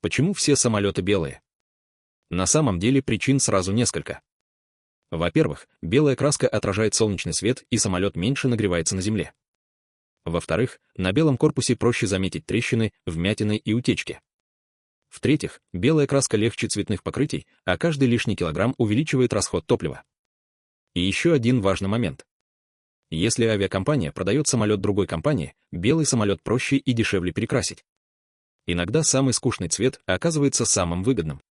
Почему все самолеты белые? На самом деле причин сразу несколько. Во-первых, белая краска отражает солнечный свет, и самолет меньше нагревается на земле. Во-вторых, на белом корпусе проще заметить трещины, вмятины и утечки. В-третьих, белая краска легче цветных покрытий, а каждый лишний килограмм увеличивает расход топлива. И еще один важный момент. Если авиакомпания продает самолет другой компании, белый самолет проще и дешевле перекрасить. Иногда самый скучный цвет оказывается самым выгодным.